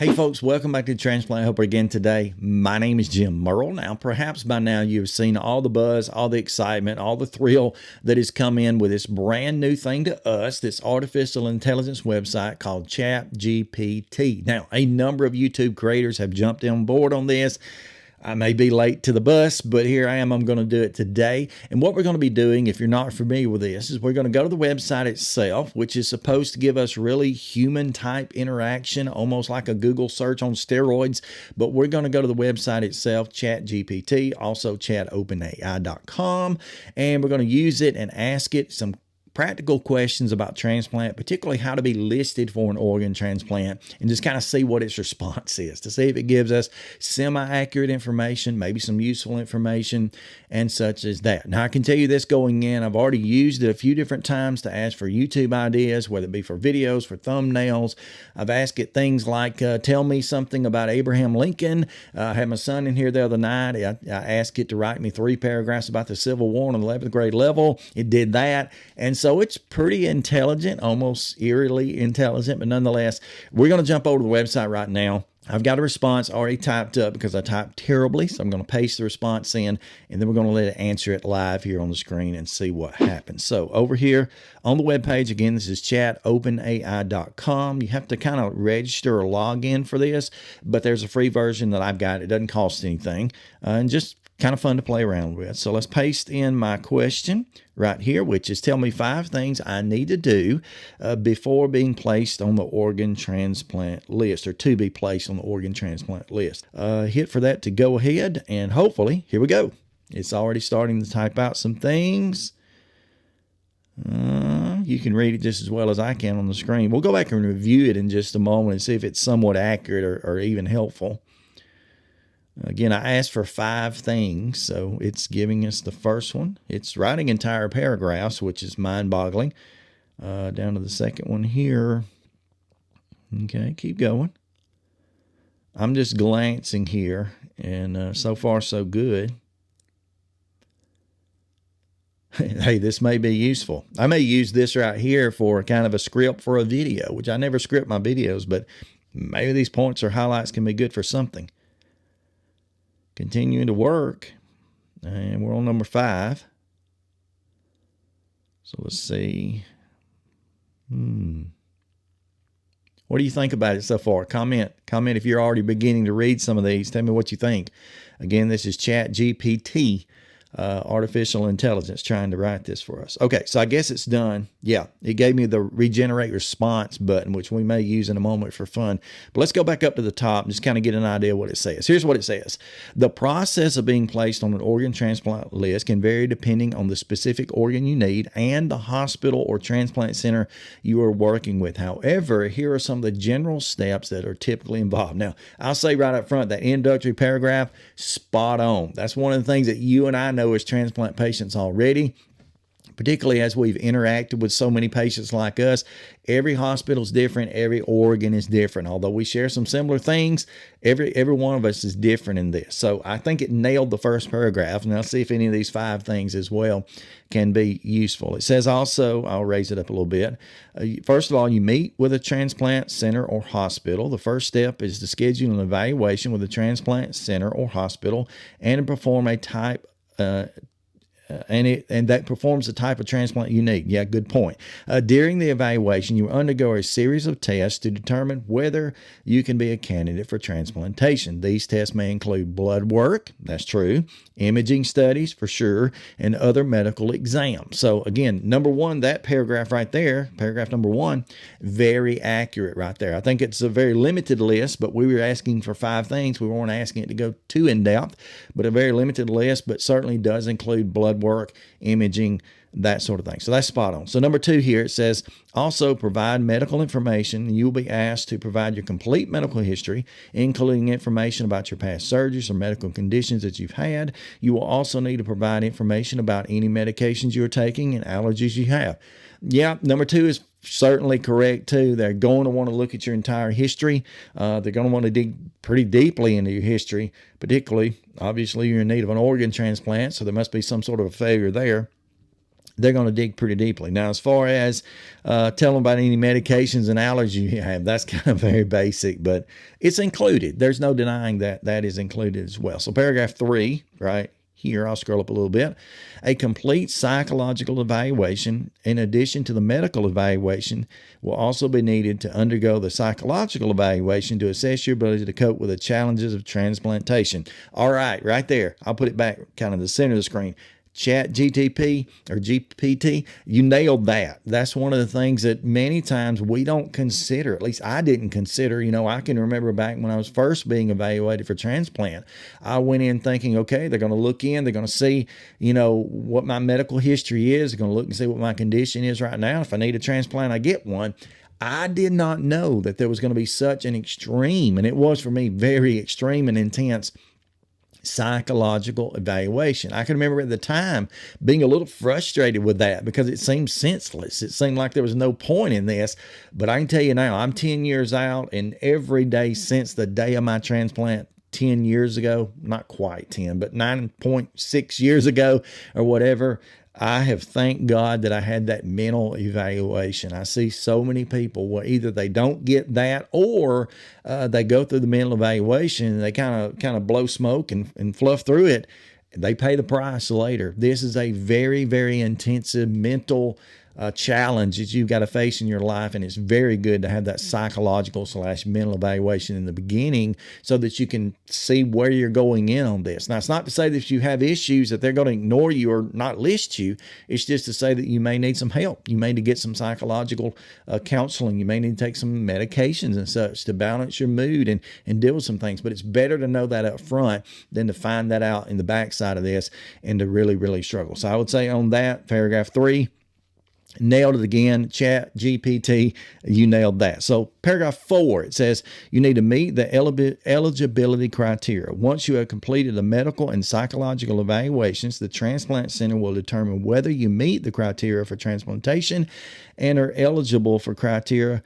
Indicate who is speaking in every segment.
Speaker 1: Hey folks, welcome back to Transplant Helper again today. My name is Jim Merle. Now, perhaps by now you've seen all the buzz, all the excitement, all the thrill that has come in with this brand new thing to us, this artificial intelligence website called ChatGPT. Now, a number of YouTube creators have jumped on board on this. I may be late to the bus, but here I am. I'm going to do it today. And what we're going to be doing, if you're not familiar with this, is we're going to go to the website itself, which is supposed to give us really human type interaction, almost like a Google search on steroids. But we're going to go to the website itself, ChatGPT, also OpenAI.com, and we're going to use it and ask it some practical questions about transplant, particularly how to be listed for an organ transplant, and just kind of see what its response is to see if it gives us semi-accurate information, maybe some useful information, and such as that. Now, I can tell you this going in, I've already used it a few different times to ask for YouTube ideas, whether it be for videos, for thumbnails. I've asked it things like, tell me something about Abraham Lincoln. I had my son in here the other night. I asked it to write me 3 paragraphs about the Civil War on the 11th grade level. It did that. And so it's pretty intelligent, almost eerily intelligent, but nonetheless, we're going to jump over to the website right now. I've got a response already typed up because I typed terribly, so I'm going to paste the response in, and then we're going to let it answer it live here on the screen and see what happens. So over here on the web page, again, this is OpenAI.com. You have to kind of register or log in for this, but there's a free version that I've got. It doesn't cost anything, and just kind of fun to play around with. So let's paste in my question right here, which is tell me 5 things I need to do before being placed on the organ transplant list, or to be placed on the organ transplant list. Hit for that to go ahead, and hopefully, here we go. It's already starting to type out some things. You can read it just as well as I can on the screen. We'll go back and review it in just a moment and see if it's somewhat accurate or even helpful. Again, I asked for 5 things, so it's giving us the first one. It's writing entire paragraphs, which is mind-boggling. Down to the second one here. Okay, keep going. I'm just glancing here, and so far so good. Hey, this may be useful. I may use this right here for kind of a script for a video, which I never script my videos, but maybe these points or highlights can be good for something. Continuing to work, and we're on number 5. So let's see. What do you think about it so far? Comment if you're already beginning to read some of these. Tell me what you think. Again, this is ChatGPT, artificial intelligence, trying to write this for us. Okay, so I guess it's done. Yeah, it gave me the regenerate response button, which we may use in a moment for fun. But let's go back up to the top and just kind of get an idea of what it says. Here's what it says. The process of being placed on an organ transplant list can vary depending on the specific organ you need and the hospital or transplant center you are working with. However, here are some of the general steps that are typically involved. Now, I'll say right up front, that introductory paragraph, spot on. That's one of the things that you and I know as transplant patients already, particularly as we've interacted with so many patients like us. Every hospital is different. Every organ is different. Although we share some similar things, every one of us is different in this. So I think it nailed the first paragraph. And I'll see if any of these 5 things as well can be useful. It says also, I'll raise it up a little bit. First of all, you meet with a transplant center or hospital. The first step is to schedule an evaluation with a transplant center or hospital and to perform a type and that performs the type of transplant you need. Yeah, good point. During the evaluation, you undergo a series of tests to determine whether you can be a candidate for transplantation. These tests may include blood work, that's true, imaging studies for sure, and other medical exams. So again, number 1, that paragraph right there, paragraph number 1, very accurate right there. I think it's a very limited list, but we were asking for 5 things. We weren't asking it to go too in depth, but a very limited list, but certainly does include blood work, imaging, that sort of thing. So that's spot on. So number 2 here, it says, also provide medical information. You will be asked to provide your complete medical history, including information about your past surgeries or medical conditions that you've had. You will also need to provide information about any medications you're taking and allergies you have. Yeah, number 2 is certainly correct too. They're going to want to look at your entire history. They're going to want to dig pretty deeply into your history, particularly, obviously, you're in need of an organ transplant, so there must be some sort of a failure there. they're going to dig pretty deeply. Now, as far as tell them about any medications and allergies you have, that's kind of very basic, but it's included. There's no denying that that is included as well. So paragraph 3, right here, I'll scroll up a little bit. A complete psychological evaluation, in addition to the medical evaluation, will also be needed to undergo the psychological evaluation to assess your ability to cope with the challenges of transplantation. All right, right there. I'll put it back kind of the center of the screen. ChatGPT or GPT, you nailed that. That's one of the things that many times we don't consider. At least I didn't consider. I can remember back when I was first being evaluated for transplant, I went in thinking, okay, they're going to look in, they're going to see, what my medical history is. They're going to look and see what my condition is right now. If I need a transplant, I get one. I did not know that there was going to be such an extreme, and it was for me very extreme and intense psychological evaluation. I can remember at the time being a little frustrated with that because it seemed senseless. It seemed like there was no point in this. But I can tell you now, I'm 10 years out, and every day since the day of my transplant 10 years ago, not quite 10, but 9.6 years ago or whatever, I have thanked God that I had that mental evaluation. I see so many people where either they don't get that or they go through the mental evaluation and they kind of blow smoke and fluff through it. They pay the price later. This is a very, very intensive mental challenge that you've got to face in your life. And it's very good to have that psychological/mental evaluation in the beginning so that you can see where you're going in on this. Now, it's not to say that if you have issues that they're going to ignore you or not list you. It's just to say that you may need some help. You may need to get some psychological counseling. You may need to take some medications and such to balance your mood and deal with some things. But it's better to know that up front than to find that out in the backside of this and to really, really struggle. So I would say on that, paragraph 3, nailed it again. ChatGPT, you nailed that. So paragraph 4, it says you need to meet the eligibility criteria. Once you have completed the medical and psychological evaluations, the transplant center will determine whether you meet the criteria for transplantation and are eligible for criteria.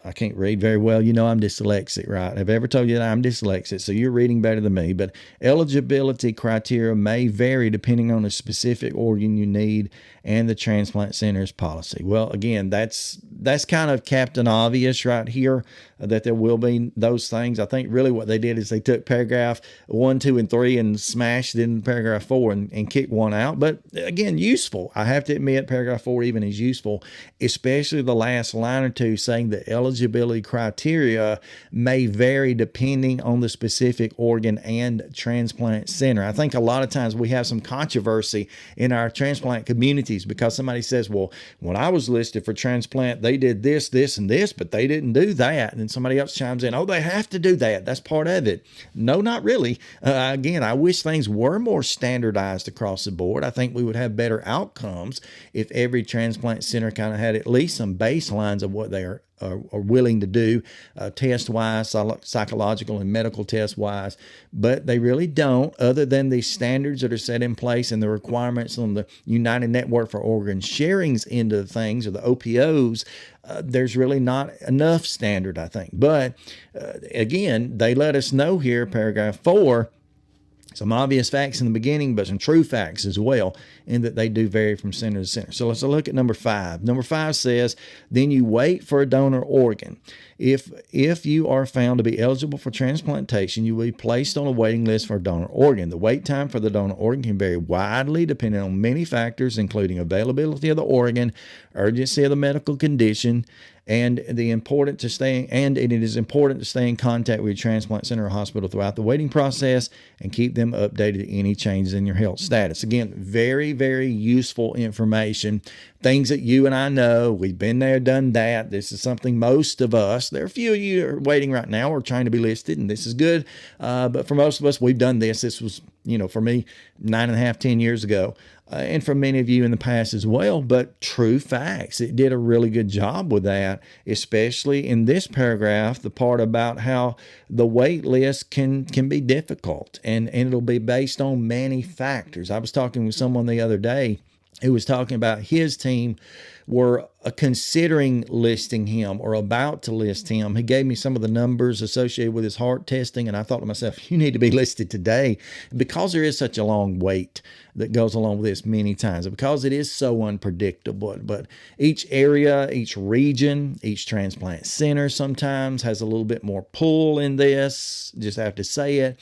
Speaker 1: I can't read very well. I'm dyslexic, right? Have I ever told you that I'm dyslexic? So you're reading better than me. But eligibility criteria may vary depending on the specific organ you need and the transplant center's policy. Well, again, that's kind of Captain Obvious right here, that there will be those things. I think really what they did is they took paragraph 1, 2, and 3 and smashed it in paragraph 4 and kicked one out. But again, useful. I have to admit, paragraph 4 even is useful, especially the last line or two saying the eligibility criteria may vary depending on the specific organ and transplant center. I think a lot of times we have some controversy in our transplant communities because somebody says, well, when I was listed for transplant, they did this, this, and this, but they didn't do that. And then somebody else chimes in, oh, they have to do that. That's part of it. No, not really. Again, I wish things were more standardized across the board. I think we would have better outcomes if every transplant center kind of had at least some baselines of what they are willing to do test-wise, psychological and medical test-wise, but they really don't, other than the standards that are set in place and the requirements on the United Network for Organ Sharing's end of things, or the OPOs. There's really not enough standard, I think. But again, they let us know here, paragraph 4, some obvious facts in the beginning, but some true facts as well, in that they do vary from center to center. So let's look at number 5. Number 5 says, then you wait for a donor organ. If you are found to be eligible for transplantation, you will be placed on a waiting list for a donor organ. The wait time for the donor organ can vary widely depending on many factors, including availability of the organ, urgency of the medical condition, and it is important to stay in contact with your transplant center or hospital throughout the waiting process and keep them updated to any changes in your health status. Again, very, very useful information. Things that you and I know. We've been there, done that. This is something most of us, there are a few of you are waiting right now or trying to be listed, and this is good. But for most of us, we've done this. This was, for me, 9.5, 10 years ago. And for many of you in the past as well, but true facts. It did a really good job with that, especially in this paragraph, the part about how the wait list can be difficult and it'll be based on many factors. I was talking with someone the other day who was talking about his team were considering listing him or about to list him. He gave me some of the numbers associated with his heart testing, and I thought to myself, you need to be listed today, because there is such a long wait that goes along with this many times, because it is so unpredictable. But each area, each region, each transplant center sometimes has a little bit more pull in this. Just have to say it.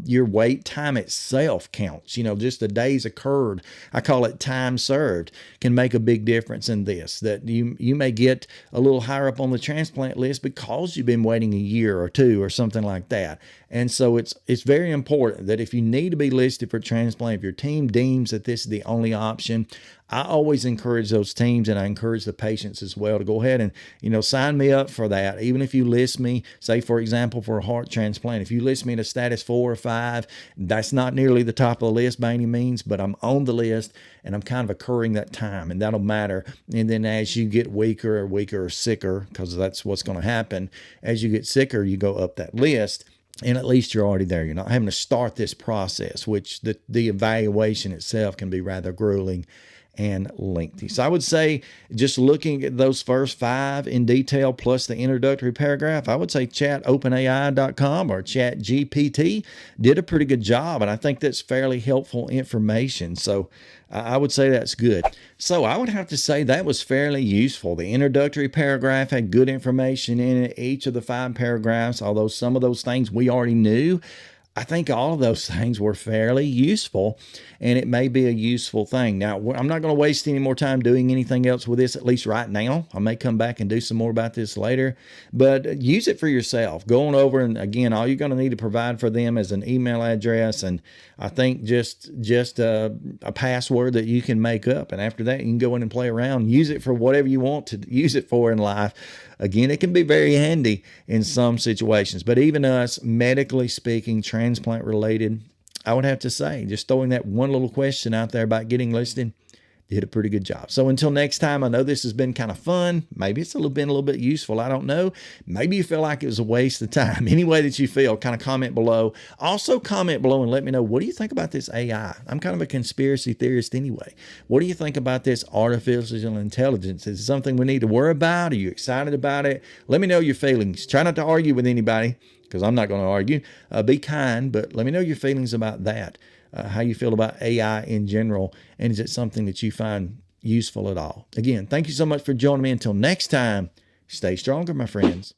Speaker 1: Your wait time itself counts. Just the days occurred, I call it time served, can make a big difference in this. That you may get a little higher up on the transplant list because you've been waiting a year or two or something like that. And so it's very important that if you need to be listed for transplant, if your team deems that this is the only option, I always encourage those teams, and I encourage the patients as well, to go ahead and, sign me up for that. Even if you list me, say, for example, for a heart transplant, if you list me at a status 4 or 5, that's not nearly the top of the list by any means, but I'm on the list and I'm kind of accruing that time, and that'll matter. And then as you get weaker or sicker, because that's what's going to happen, as you get sicker, you go up that list. And at least you're already there. You're not having to start this process, which the evaluation itself can be rather grueling and lengthy. So I would say, just looking at those first 5 in detail plus the introductory paragraph, I would say OpenAI.com or ChatGPT did a pretty good job. And I think that's fairly helpful information. So I would say that's good. So I would have to say that was fairly useful. The introductory paragraph had good information in it, each of the 5 paragraphs, although some of those things we already knew. I think all of those things were fairly useful, and it may be a useful thing. Now, I'm not going to waste any more time doing anything else with this, at least right now. I may come back and do some more about this later, but use it for yourself. Going over, and again, all you're going to need to provide for them is an email address, and I think just a password that you can make up. And after that, you can go in and play around, use it for whatever you want to use it for in life. Again, it can be very handy in some situations, but even us, medically speaking, transplant related, I would have to say, just throwing that one little question out there about getting listed, did a pretty good job. So until next time, I know this has been kind of fun. Maybe it's been a little bit useful. I don't know. Maybe you feel like it was a waste of time. Any way that you feel, kind of comment below. Also comment below and let me know, what do you think about this AI? I'm kind of a conspiracy theorist anyway. What do you think about this artificial intelligence? Is it something we need to worry about? Are you excited about it? Let me know your feelings. Try not to argue with anybody, because I'm not going to argue. Be kind, but let me know your feelings about that. How you feel about AI in general, and is it something that you find useful at all? Again, thank you so much for joining me. Until next time, stay stronger, my friends.